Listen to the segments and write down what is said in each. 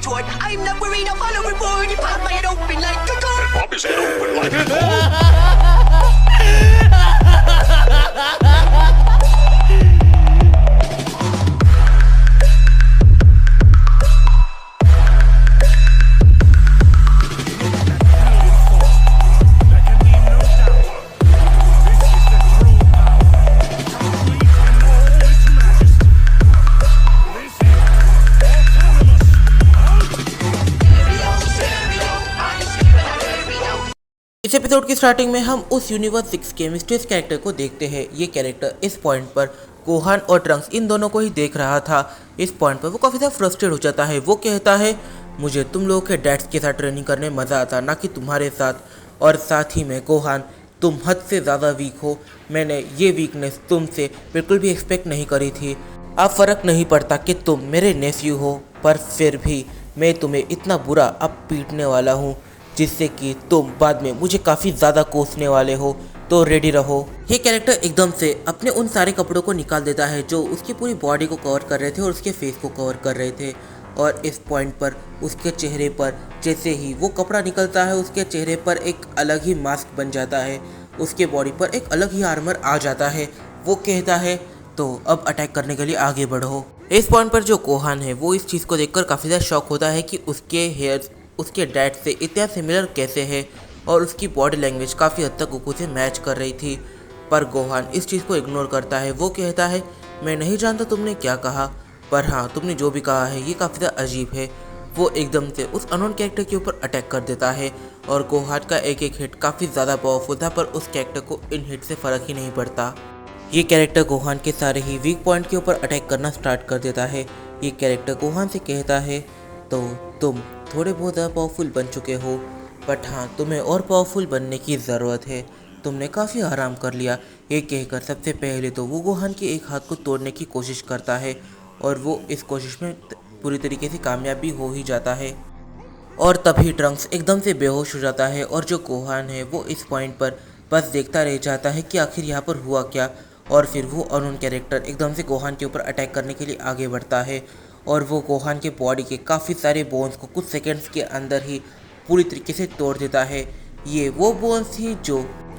retort. I'm not worried, I'll follow reward. You pop my head open like a gun. Pop his head open like a gun. इस episode की starting में हम उस universe 6 के mysterious character को देखते हैं। ये कैरेक्टर इस पॉइंट पर गोहान और ट्रंक्स इन दोनों को ही देख रहा था। इस पॉइंट पर वो काफ़ी ज़्यादा फ्रस्ट्रेट हो जाता है। वो कहता है मुझे तुम लोगों के डैड्स के साथ ट्रेनिंग करने में मज़ा आता, ना कि तुम्हारे साथ। और साथ ही में गोहान, तुम हद से ज़्यादा वीक हो। मैंने ये वीकनेस तुमसे बिल्कुल भी एक्सपेक्ट नहीं करी थी। अब फ़र्क नहीं पड़ता कि तुम मेरे नेफ्यू हो, पर फिर भी मैं तुम्हें इतना बुरा अब पीटने वाला हूँ जिससे कि तुम बाद में मुझे काफ़ी ज़्यादा कोसने वाले हो, तो रेडी रहो। ये कैरेक्टर एकदम से अपने उन सारे कपड़ों को निकाल देता है जो उसकी पूरी बॉडी को कवर कर रहे थे और उसके फेस को कवर कर रहे थे। और इस पॉइंट पर उसके चेहरे पर जैसे ही वो कपड़ा निकलता है, उसके चेहरे पर एक अलग ही मास्क बन जाता है, उसके बॉडी पर एक अलग ही आर्मर आ जाता है। वो कहता है तो अब अटैक करने के लिए आगे बढ़ो। इस पॉइंट पर जो गोहान है वो इस चीज़ को देखकर काफ़ी ज़्यादा शॉक होता है कि उसके हेयर्स उसके डैड से इतना सिमिलर कैसे है, और उसकी बॉडी लैंग्वेज काफ़ी हद तक गोकू से मैच कर रही थी। पर गोहान इस चीज़ को इग्नोर करता है। वो कहता है मैं नहीं जानता तुमने क्या कहा, पर हाँ तुमने जो भी कहा है ये काफ़ी ज़्यादा अजीब है। वो एकदम से उस अननोन कैरेक्टर के ऊपर अटैक कर देता है और गोहान का एक एक हिट काफ़ी ज़्यादा पावरफुल था, पर उस कैरेक्टर को इन हिट से फ़र्क ही नहीं पड़ता। ये कैरेक्टर गोहान के सारे ही वीक पॉइंट के ऊपर अटैक करना स्टार्ट कर देता है। ये कैरेक्टर गोहान से कहता है तो तुम थोड़े बहुत ज़्यादा पावरफुल बन चुके हो, बट हाँ तुम्हें और पावरफुल बनने की ज़रूरत है। तुमने काफ़ी आराम कर लिया। ये कहकर सबसे पहले तो वो गोहान के एक हाथ को तोड़ने की कोशिश करता है और वो इस कोशिश में पूरी तरीके से कामयाब भी हो ही जाता है। और तभी ट्रंक्स एकदम से बेहोश हो जाता है और जो गोहान है वो इस पॉइंट पर बस देखता रह जाता है कि आखिर यहाँ पर हुआ क्या। और फिर वो अननोन कैरेक्टर एकदम से गोहान के ऊपर अटैक करने के लिए आगे बढ़ता है और वो गोहान के बॉडी के काफ़ी सारे बोन्स को कुछ सेकंड्स के अंदर ही पूरी तरीके से तोड़ देता है। ये वो बोन्स थी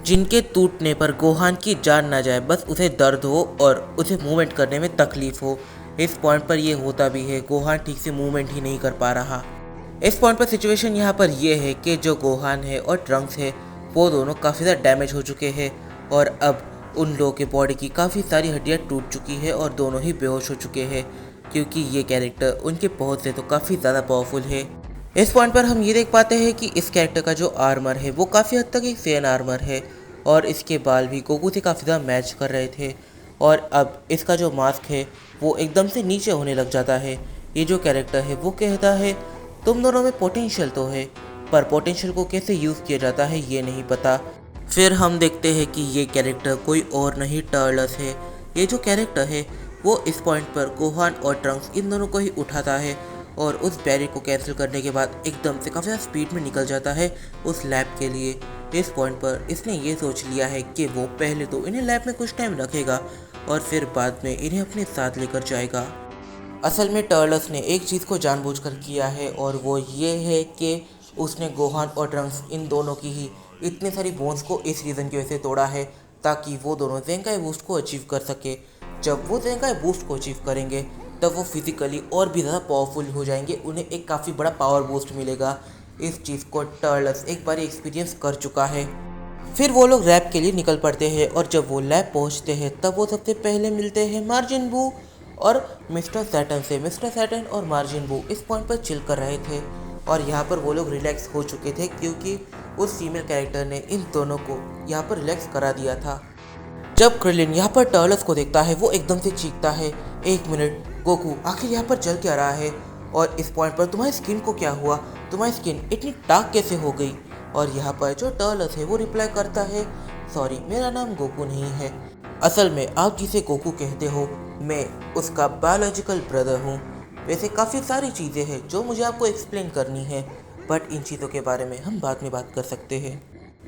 जिनके टूटने पर गोहान की जान ना जाए, बस उसे दर्द हो और उसे मूवमेंट करने में तकलीफ हो। इस पॉइंट पर यह होता भी है, गोहान ठीक से मूवमेंट ही नहीं कर पा रहा। इस पॉइंट पर सिचुएशन यहाँ पर यह है कि जो गोहान है और ट्रंक्स है वो दोनों काफ़ी ज़्यादा डैमेज हो चुके हैं और अब उन लोगों के बॉडी की काफ़ी सारी हड्डियाँ टूट चुकी है और दोनों ही बेहोश हो चुके हैं, क्योंकि ये कैरेक्टर उनके पहुँच से तो काफ़ी ज़्यादा पावरफुल है। इस पॉइंट पर हम ये देख पाते हैं कि इस कैरेक्टर का जो आर्मर है वो काफ़ी हद तक एक सेन आर्मर है और इसके बाल भी गोकू से काफ़ी ज़्यादा मैच कर रहे थे और अब इसका जो मास्क है वो एकदम से नीचे होने लग जाता है। ये जो कैरेक्टर है वो कहता है तुम दोनों में पोटेंशियल तो है, पर पोटेंशियल को कैसे यूज़ किया जाता है ये नहीं पता। फिर हम देखते हैं कि ये कैरेक्टर कोई और नहीं टर्लस है। ये जो कैरेक्टर है वो इस पॉइंट पर गोहान और ट्रंक्स इन दोनों को ही उठाता है और उस बैरियर को कैंसिल करने के बाद एकदम से काफ़ी ज़्यादा स्पीड में निकल जाता है उस लैब के लिए। इस पॉइंट पर इसने ये सोच लिया है कि वो पहले तो इन्हें लैब में कुछ टाइम रखेगा और फिर बाद में इन्हें अपने साथ लेकर जाएगा। असल में टर्लस ने एक चीज़ को जानबूझकर किया है और वो ये है कि उसने गोहान और ट्रंक्स इन दोनों की ही इतने सारी बोन्स को इस रीज़न की वजह से तोड़ा है ताकि वो दोनों ज़ेंकाई बूस्ट को अचीव कर सके। जब वो ज़ेंकाई बूस्ट को अचीव करेंगे तब वो फिजिकली और भी ज़्यादा पावरफुल हो जाएंगे, उन्हें एक काफ़ी बड़ा पावर बूस्ट मिलेगा। इस चीज़ को टर्लस एक बार एक्सपीरियंस कर चुका है। फिर वो लोग लैब के लिए निकल पड़ते हैं और जब वो लैब पहुंचते हैं तब वो सबसे पहले मिलते हैं मार्जिन बू और मिस्टर सैटर्न से। मिस्टर सैटर्न और मार्जिन बू इस पॉइंट पर चिल कर रहे थे और यहाँ पर वो लोग रिलैक्स हो चुके थे क्योंकि उस फीमेल कैरेक्टर ने इन दोनों को यहाँ पर रिलैक्स करा दिया था। जब क्रिलिन यहाँ पर टर्लस को देखता है वो एकदम से चीखता है, एक मिनट गोकू, आखिर यहाँ पर जल क्या रहा है? और इस पॉइंट पर तुम्हारी स्किन को क्या हुआ? तुम्हारी स्किन इतनी डार्क कैसे हो गई? और यहाँ पर जो टर्लस है वो रिप्लाई करता है, सॉरी मेरा नाम गोकू नहीं है, असल में आप जिसे गोकू कहते हो मैं उसका बायोलॉजिकल ब्रदर हूँ। वैसे काफ़ी सारी चीज़ें हैं जो मुझे आपको एक्सप्लेन करनी है, बट इन चीज़ों के बारे में हम बाद में बात कर सकते हैं।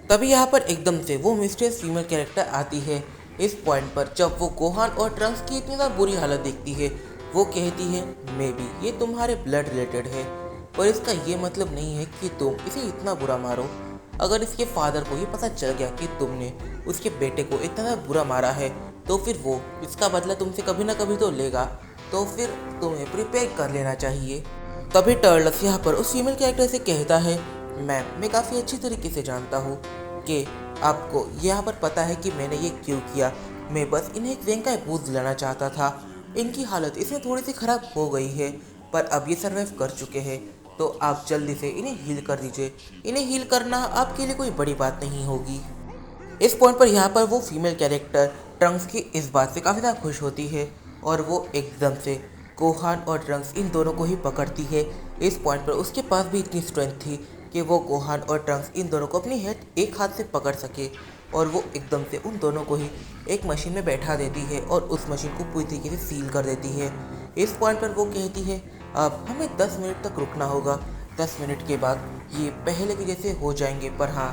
तभी यहाँ पर एकदम से वो मिस्टीरियस फीमेल कैरेक्टर आती है। इस पॉइंट पर जब वो गोहान और ट्रंक्स की इतनी ज़्यादा बुरी हालत देखती है वो कहती है मे बी ये तुम्हारे ब्लड रिलेटेड है, पर इसका ये मतलब नहीं है कि तुम इसे इतना बुरा मारो। अगर इसके फादर को ये पता चल गया कि तुमने उसके बेटे को इतना बुरा मारा है तो फिर वो इसका बदला तुमसे कभी ना कभी तो लेगा, तो फिर तुम्हें प्रिपेयर कर लेना चाहिए। तभी टर्टल्स यहाँ पर उस फीमेल कैरेक्टर से कहता है, मैम मैं काफ़ी अच्छी तरीके से जानता हूँ कि आपको यहाँ पर पता है कि मैंने ये क्यों किया। मैं बस इन्हें एक वेंकाई बूथ दिलाना चाहता था। इनकी हालत इसमें थोड़ी सी ख़राब हो गई है पर अब ये सर्वाइव कर चुके हैं, तो आप जल्दी से इन्हें हील कर दीजिए। इन्हें हील करना आपके लिए कोई बड़ी बात नहीं होगी। इस पॉइंट पर यहाँ पर वो फीमेल कैरेक्टर ट्रंक्स की इस बात से काफ़ी ज़्यादा खुश होती है और वो एकदम से गोहान और ट्रंक्स इन दोनों को ही पकड़ती है। इस पॉइंट पर उसके पास भी इतनी स्ट्रेंथ थी कि वो गोहान और ट्रंक्स इन दोनों को अपनी हेड एक हाथ से पकड़ सके और वो एकदम से उन दोनों को ही एक मशीन में बैठा देती है और उस मशीन को पूरी तरीके से सील कर देती है। इस पॉइंट पर वो कहती है, अब हमें 10 मिनट तक रुकना होगा। 10 मिनट के बाद ये पहले के जैसे हो जाएंगे, पर हाँ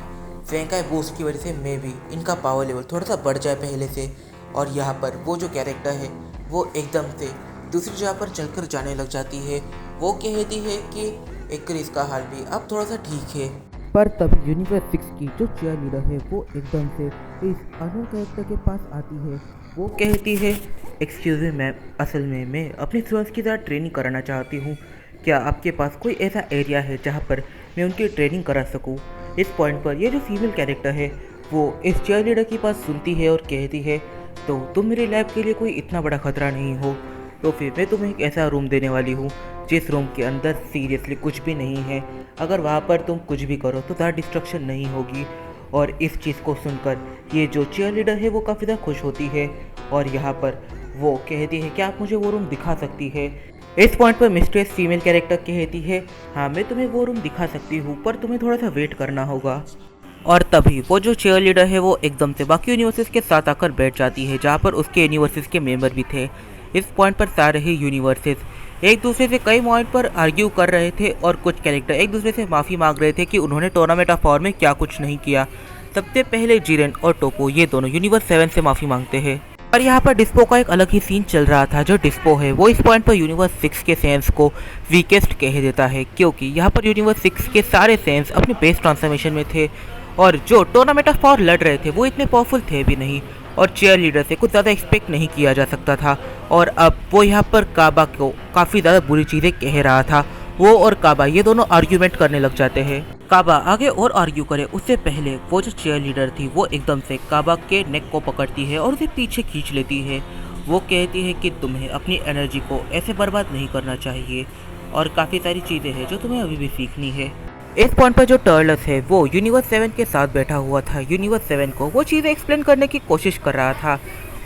वेंकाई बूस्ट की वजह से मे भी इनका पावर लेवल थोड़ा सा बढ़ जाए पहले से। और यहाँ पर वो जो कैरेक्टर है वो एकदम से दूसरी जगह पर चलकर जाने लग जाती है। वो कहती है कि एक्रिस का हाल भी अब थोड़ा सा ठीक है। पर तब यूनिवर्स 6 की जो चेयर लीडर है वो एकदम से इस अनोन कैरेक्टर के पास आती है। वो कहती है, एक्सक्यूज मी मैम, असल में मैं अपने स्टूडेंट्स की ज़रा ट्रेनिंग कराना चाहती हूँ। क्या आपके पास कोई ऐसा एरिया है जहाँ पर मैं उनकी ट्रेनिंग करा सकूँ? इस पॉइंट पर ये जो फीमेल कैरेक्टर है वो इस चेयर लीडर की बात सुनती है और कहती है, तो तुम मेरे लैब के लिए कोई इतना बड़ा खतरा नहीं हो, तो फिर मैं तुम्हें एक ऐसा रूम देने वाली हूँ जिस रूम के अंदर सीरियसली कुछ भी नहीं है। अगर वहाँ पर तुम कुछ भी करो तो ज़्यादा डिस्ट्रक्शन नहीं होगी। और इस चीज़ को सुनकर ये जो चेयर लीडर है वो काफ़ी ज़्यादा खुश होती है और यहाँ पर वो कहती है कि आप मुझे वो रूम दिखा सकती है। इस पॉइंट पर मिस्ट्रेस फीमेल कैरेक्टर कहती है, हाँ मैं तुम्हें वो रूम दिखा सकती हूँ पर तुम्हें थोड़ा सा वेट करना होगा। और तभी वो जो चेयर लीडर है वो एकदम से बाकी यूनिवर्सेस के साथ आकर बैठ जाती है जहाँ पर उसके यूनिवर्सेस के मेंबर भी थे। इस पॉइंट पर सारे ही यूनिवर्सेस एक दूसरे से कई पॉइंट पर आर्ग्यू कर रहे थे और कुछ कैरेक्टर एक दूसरे से माफ़ी मांग रहे थे कि उन्होंने टूर्नामेंट ऑफ पावर में क्या कुछ नहीं किया। सबसे पहले जिरेन और टोपो ये दोनों यूनिवर्स 7 से माफ़ी मांगते हैं। और यहाँ पर डिस्पो का एक अलग ही सीन चल रहा था। जो डिस्पो है वो इस पॉइंट पर यूनिवर्स 6 के सेंस को वीकेस्ट कह देता है, क्योंकि यहाँ पर यूनिवर्स 6 के सारे सेंस अपने बेस ट्रांसफॉर्मेशन में थे और जो टूर्नामेंट ऑफ पावर लड़ रहे थे वो इतने पावरफुल थे भी नहीं और चेयर लीडर से कुछ ज़्यादा एक्सपेक्ट नहीं किया जा सकता था। और अब वो यहाँ पर काबा को काफ़ी ज़्यादा बुरी चीज़ें कह रहा था। वो और काबा ये दोनों आर्ग्यूमेंट करने लग जाते हैं। काबा आगे और आर्ग्यू करे उससे पहले वो जो चेयर लीडर थी वो एकदम से काबा के नेक को पकड़ती है और उसे पीछे खींच लेती है। वो कहती है कि तुम्हें अपनी एनर्जी को ऐसे बर्बाद नहीं करना चाहिए और काफ़ी सारी चीज़ें हैं जो तुम्हें अभी भी सीखनी है। इस पॉइंट पर जो टर्टल्स है वो यूनिवर्स 7 के साथ बैठा हुआ था। यूनिवर्स 7 को वो चीज़ें एक्सप्लेन करने की कोशिश कर रहा था।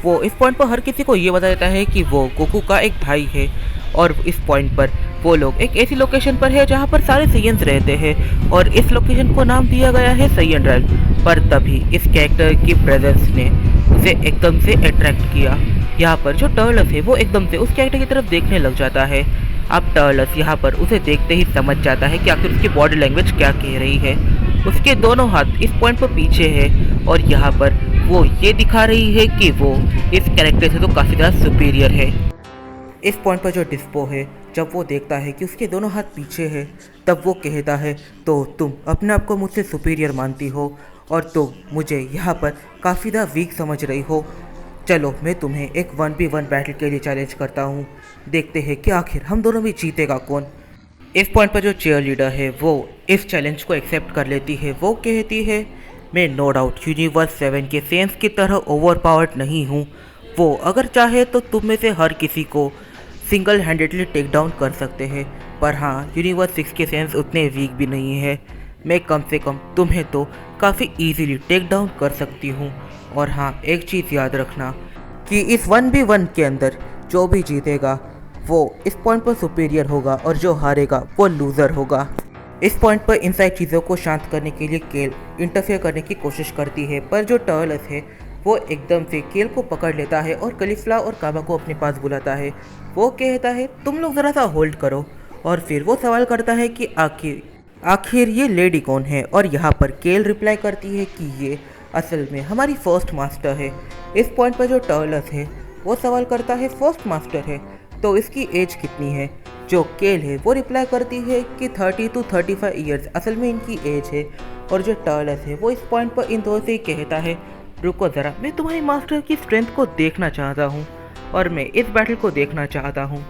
वो इस पॉइंट पर हर किसी को ये बता देता है कि वो गोकू का एक भाई है और इस पॉइंट पर वो लोग एक ऐसी लोकेशन पर है जहाँ पर सारे सैयन्स रहते हैं और इस लोकेशन को नाम दिया गया है सैयन ड्राइव। पर तभी इस कैरेक्टर की प्रेजेंस ने उसे एकदम से अट्रैक्ट किया। यहाँ पर जो टर्टल्स है वो एकदम से उस कैरेक्टर की तरफ देखने लग जाता है। अब टर्टल्स यहाँ पर उसे देखते ही समझ जाता है कि आखिर उसकी बॉडी लैंग्वेज क्या कह रही है। उसके दोनों हाथ इस पॉइंट पर पीछे है और यहाँ पर वो ये दिखा रही है कि वो इस कैरेक्टर से तो काफ़ी ज़्यादा सुपीरियर है। इस पॉइंट पर जो डिस्पो है जब वो देखता है कि उसके दोनों हाथ पीछे है तब वो कहता है, तो तुम अपने आप को मुझसे सुपीरियर मानती हो और तुम मुझे यहाँ पर काफ़ी ज़्यादा वीक समझ रही हो। चलो मैं तुम्हें एक 1v1 बैटल के लिए चैलेंज करता हूँ, देखते हैं कि आखिर हम दोनों में जीतेगा कौन। इस पॉइंट पर जो चेयर लीडर है वो इस चैलेंज को एक्सेप्ट कर लेती है। वो कहती है, मैं नो डाउट यूनिवर्स 7 के सेंस की तरह ओवर पावर्ड नहीं हूँ। वो अगर चाहे तो तुम में से हर किसी को सिंगल हैंडेडली टेक डाउन कर सकते हैं, पर हाँ यूनिवर्स 6 के सेंस उतने वीक भी नहीं है। मैं कम से कम तुम्हें तो काफ़ी ईजीली टेक डाउन कर सकती हूँ। और हाँ एक चीज़ याद रखना कि इस 1v1 के अंदर जो भी जीतेगा वो इस पॉइंट पर सुपीरियर होगा और जो हारेगा वो लूज़र होगा। इस पॉइंट पर इन सारी चीज़ों को शांत करने के लिए केल इंटरफेयर करने की कोशिश करती है, पर जो टर्टल्स है वो एकदम से केल को पकड़ लेता है और कलिफ्ला और काबा को अपने पास बुलाता है। वो कहता है, तुम लोग ज़रा सा होल्ड करो। और फिर वो सवाल करता है कि आखिर ये लेडी कौन है। और यहाँ पर केल रिप्लाई करती है कि ये असल में हमारी फर्स्ट मास्टर है। इस पॉइंट पर जो टर्टल्स है वो सवाल करता है, फर्स्ट मास्टर है तो इसकी एज कितनी है। जो केल है वो रिप्लाई करती है कि 30 to 35 ईयर्स असल में इनकी एज है। और जो टर्लस है वो इस पॉइंट पर इन दोनों से कहता है, रुको ज़रा, मैं तुम्हारी मास्टर की स्ट्रेंथ को देखना चाहता हूँ और मैं इस बैटल को देखना चाहता हूँ।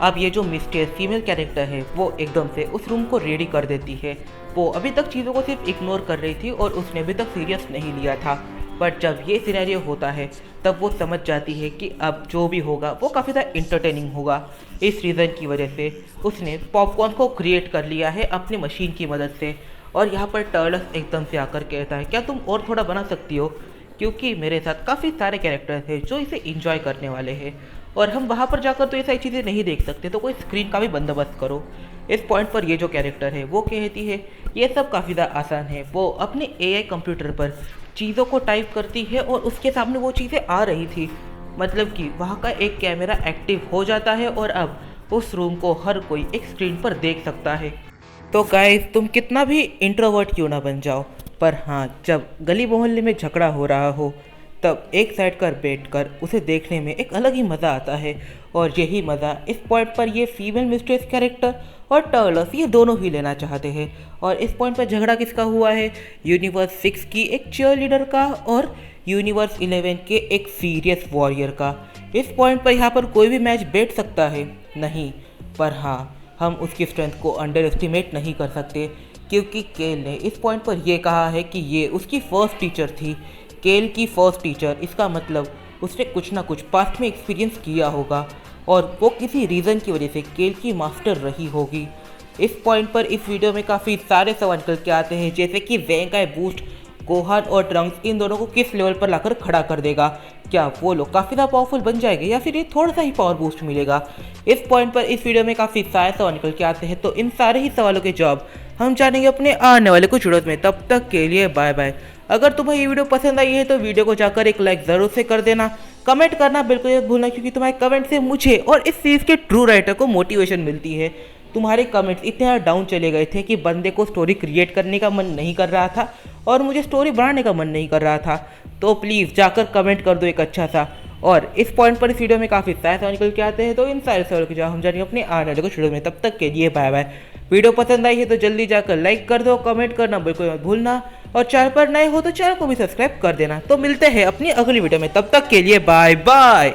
अब ये जो मिस्टीरियस फीमेल कैरेक्टर है वो एकदम से उस रूम को रेडी कर देती है। वो अभी तक चीज़ों को सिर्फ इग्नोर कर रही थी और उसने अभी तक सीरियस नहीं लिया था, बट जब ये सिनेरियो होता है तब वो समझ जाती है कि अब जो भी होगा वो काफ़ी ज़्यादा इंटरटेनिंग होगा। इस रीज़न की वजह से उसने पॉपकॉर्न को क्रिएट कर लिया है अपनी मशीन की मदद से। और यहाँ पर टर्लस एकदम से आकर कहता है, क्या तुम और थोड़ा बना सकती हो, क्योंकि मेरे साथ काफ़ी सारे कैरेक्टर्स हैं जो इसे इंजॉय करने वाले हैं और हम वहाँ पर जाकर तो ये सारी चीज़ें नहीं देख सकते, तो कोई स्क्रीन का भी बंदोबस्त करो। इस पॉइंट पर ये जो कैरेक्टर है वो कहती है, ये सब काफ़ी ज़्यादा आसान है। वो अपने एआई कंप्यूटर पर चीज़ों को टाइप करती है और उसके सामने वो चीज़ें आ रही थी, मतलब कि वहाँ का एक कैमरा एक्टिव हो जाता है और अब उस रूम को हर कोई एक स्क्रीन पर देख सकता है। तो गाइस, तुम कितना भी इंट्रोवर्ट क्यों ना बन जाओ, पर हाँ, जब गली मोहल्ले में झगड़ा हो रहा हो तब एक साइड कर बैठकर उसे देखने में एक अलग ही मज़ा आता है। और यही मज़ा इस पॉइंट पर ये फीमेल मिस्ट्रेस कैरेक्टर और टर्लस ये दोनों ही लेना चाहते हैं। और इस पॉइंट पर झगड़ा किसका हुआ है, यूनिवर्स 6 की एक चीयर लीडर का और यूनिवर्स 11 के एक सीरियस वॉरियर का। इस पॉइंट पर यहाँ पर कोई भी मैच बैठ सकता है नहीं, पर हाँ, हम उसकी स्ट्रेंथ को अंडर एस्टिमेट नहीं कर सकते, क्योंकि केल ने इस पॉइंट पर यह कहा है कि ये उसकी फर्स्ट टीचर थी। केल की फर्स्ट टीचर, इसका मतलब उसने कुछ ना कुछ पास्ट में एक्सपीरियंस किया होगा और वो किसी रीज़न की वजह से केल की मास्टर रही होगी। इस पॉइंट पर इस वीडियो में काफ़ी सारे सवाल निकल के आते हैं, जैसे कि ज़ैंगाई बूस्ट गोहान और ट्रंक्स इन दोनों को किस लेवल पर लाकर खड़ा कर देगा। क्या वो लोग काफ़ी ज़्यादा पावरफुल बन जाएंगे या फिर ये थोड़ा सा ही पावर बूस्ट मिलेगा। इस पॉइंट पर इस वीडियो में काफ़ी सारे सवाल निकल के आते हैं, तो इन सारे ही सवालों के जवाब हम जानेंगे अपने आने वाले कुछ वीडियोज़ में। तब तक के लिए बाय बाय। अगर तुम्हें ये वीडियो पसंद आई है तो वीडियो को जाकर एक लाइक ज़रूर से कर देना। कमेंट करना बिल्कुल मत भूलना, क्योंकि तुम्हारे कमेंट से मुझे और इस सीरीज़ के ट्रू राइटर को मोटिवेशन मिलती है। तुम्हारे कमेंट्स इतने ज़्यादा डाउन चले गए थे कि बंदे को स्टोरी क्रिएट करने का मन नहीं कर रहा था और मुझे स्टोरी बनाने का मन नहीं कर रहा था। तो प्लीज़ जाकर कमेंट कर दो एक अच्छा सा। और इस पॉइंट पर इस वीडियो में काफ़ी सारे सवाल निकल के आते हैं, तो इन सारे सवालों के जवाब हम जानेंगे अपने आने वाले कुछ वीडियो में। तब तक के लिए बाय बाय। वीडियो पसंद आई है तो जल्दी जाकर लाइक कर दो, कमेंट करना बिल्कुल मत भूलना, और चैनल पर नए हो तो चैनल को भी सब्सक्राइब कर देना। तो मिलते हैं अपनी अगली वीडियो में, तब तक के लिए बाय बाय।